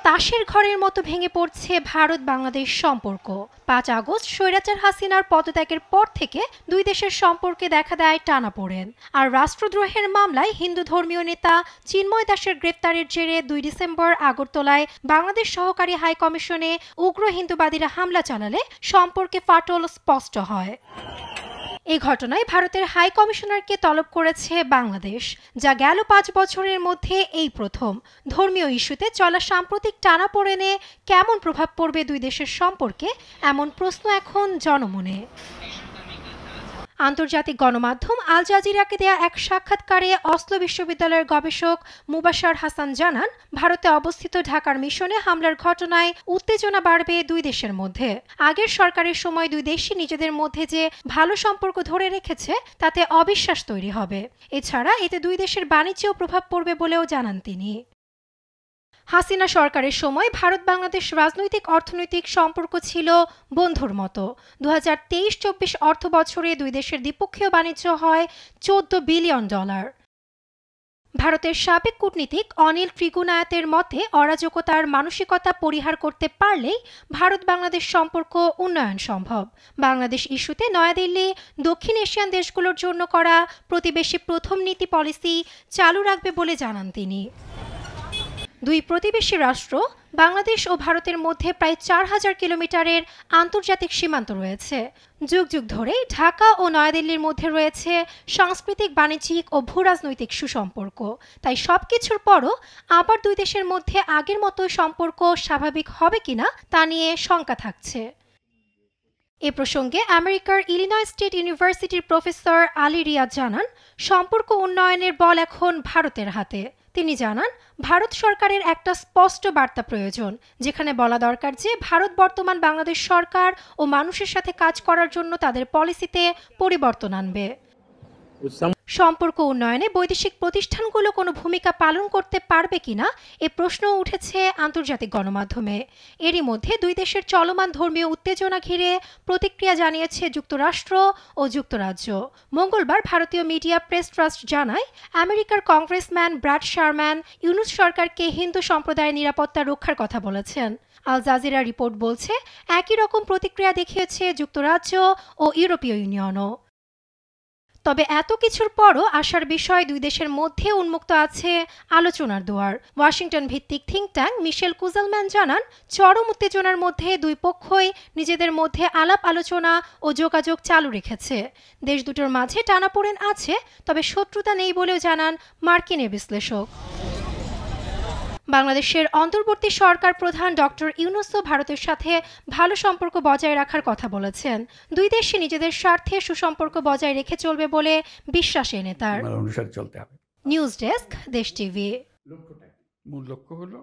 তাসের ঘরের মতো ভেঙে পড়ছে ভারত বাংলাদেশ সম্পর্ক। ৫ আগস্ট স্বৈরাচার হাসিনার পদত্যাগের পর থেকে দুই দেশের সম্পর্কে দেখা দেয় টানাপোড়েন। আর রাষ্ট্রদ্রোহের মামলায় হিন্দু ধর্মীয় নেতা চিন্ময় দাসের গ্রেপ্তারের জেরে ২ ডিসেম্বর আগরতলায় বাংলাদেশ সহকারী হাই কমিশনে উগ্র হিন্দুবাদীরা হামলা চালালে সম্পর্কে ফাটল স্পষ্ট হয়। এই ঘটনায় ভারতের হাই কমিশনারকে তলব করেছে বাংলাদেশ, যা গেল ৫ বছরের মধ্যে এই প্রথম। ধর্মীয় ইস্যুতে চলা সাম্প্রতিক টানাপোড়েনে কেমন প্রভাব পড়বে দুই দেশের সম্পর্কে, এমন প্রশ্ন এখন জনমনে। আন্তর্জাতিক গণমাধ্যম আল জাজিরাকে দেয়া এক সাক্ষাৎকারে অসলো বিশ্ববিদ্যালয়ের গবেষক মুবাশার হাসান জানান, ভারতে অবস্থিত ঢাকার মিশনে হামলার ঘটনায় উত্তেজনা বাড়বে দুই দেশের মধ্যে। আগের সরকারের সময় দুই দেশই নিজেদের মধ্যে যে ভালো সম্পর্ক ধরে রেখেছে তাতে অবিশ্বাস তৈরি হবে। এছাড়া এতে দুই দেশের বাণিজ্যেও প্রভাব পড়বে বলেও জানান তিনি। হাসিনা সরকারের সময় ভারত বাংলাদেশ রাজনৈতিক অর্থনৈতিক সম্পর্ক ছিল বন্ধুর মতো। ২০২৩-২৪ অর্থ বছরে দুই দেশের দ্বিপক্ষীয় বাণিজ্য হয় $14 বিলিয়ন। ভারতের সাবেক কূটনীতিক অনিল ত্রিগুনায়াতের মতে, অরাজকতার মানসিকতা পরিহার করতে পারলেই ভারত বাংলাদেশ সম্পর্ক উন্নয়ন সম্ভব। বাংলাদেশ ইস্যুতে নয়াদিল্লি দক্ষিণ এশিয়ান দেশগুলোর জন্য করা প্রতিবেশী প্রথম নীতি পলিসি চালু রাখবে বলে জানান তিনি। দুই প্রতিবেশী রাষ্ট্র বাংলাদেশ ও ভারতের মধ্যে প্রায় ৪,০০০ কিলোমিটারের আন্তর্জাতিক সীমান্ত রয়েছে। যুগ যুগ ধরে ঢাকা ও নয়াদিল্লির মধ্যে রয়েছে সাংস্কৃতিক, বাণিজ্যিক ও ভূরাজনৈতিক সুসম্পর্ক। তাই সবকিছুর পরও আবার দুই দেশের মধ্যে আগের মতো সম্পর্ক স্বাভাবিক হবে কিনা তা নিয়ে শঙ্কা থাকছে। এ প্রসঙ্গে আমেরিকার ইলিনয় স্টেট ইউনিভার্সিটির প্রফেসর আলী রিয়াদ জানান, সম্পর্ক উন্নয়নের বল এখন ভারতের হাতে। তিনি জানান, ভারত সরকারের একটা স্পষ্ট বার্তা প্রয়োজন, যেখানে বলা দরকার যে ভারত বর্তমান বাংলাদেশ সরকার ও মানুষের সাথে কাজ করার জন্য তাদের পলিসিতে পরিবর্তন আনবে। সম্পর্ক উন্নয়নে বৈদেশিক প্রতিষ্ঠানগুলো কোনো ভূমিকা পালন করতে পারবে কিনা এ প্রশ্ন উঠেছে আন্তর্জাতিক গণমাধ্যমে। এরই মধ্যে দুই দেশের চলমান ধর্মীয় উত্তেজনা ঘিরে প্রতিক্রিয়া জানিয়েছে যুক্তরাষ্ট্র ও যুক্তরাজ্য। মঙ্গলবার ভারতীয় মিডিয়া প্রেস ট্রাস্ট জানায়, আমেরিকার কংগ্রেসম্যান ব্র্যাড শারম্যান ইউনুস সরকারকে হিন্দু সম্প্রদায়ের নিরাপত্তা রক্ষার কথা বলেছেন। আল জাজিরা রিপোর্ট বলছে, একই রকম প্রতিক্রিয়া দেখিয়েছে যুক্তরাজ্য ও ইউরোপীয় ইউনিয়নও। তবে এত কিছুর পরও আশার বিষয়, দুই দেশের মধ্যে উন্মুক্ত আছে আলোচনার দুয়ার। ওয়াশিংটন ভিত্তিক থিঙ্ক ট্যাঙ্ক মিশেল কুজেলম্যান জানান, চরম উত্তেজনার মধ্যে দুই পক্ষই নিজেদের মধ্যে আলাপ আলোচনা ও যোগাযোগ চালু রেখেছে। দেশ দুটোর মাঝে টানাপোড়েন আছে, তবে শত্রুতা নেই বলেও জানান মার্কিন বিশ্লেষক। বাংলাদেশের অন্তর্বর্তী সরকার প্রধান ডক্টর ইউনূসও ভারতের সাথে ভালো সম্পর্ক বজায় রাখার কথা বলেছেন। দুই দেশই নিজেদের স্বার্থে সুসম্পর্ক বজায় রেখে চলবে বলে বিশ্বাস নেতার। অনুসারে চলতে হবে। নিউজ ডেস্ক, দেশ টিভি। মূল লক্ষ্য হলো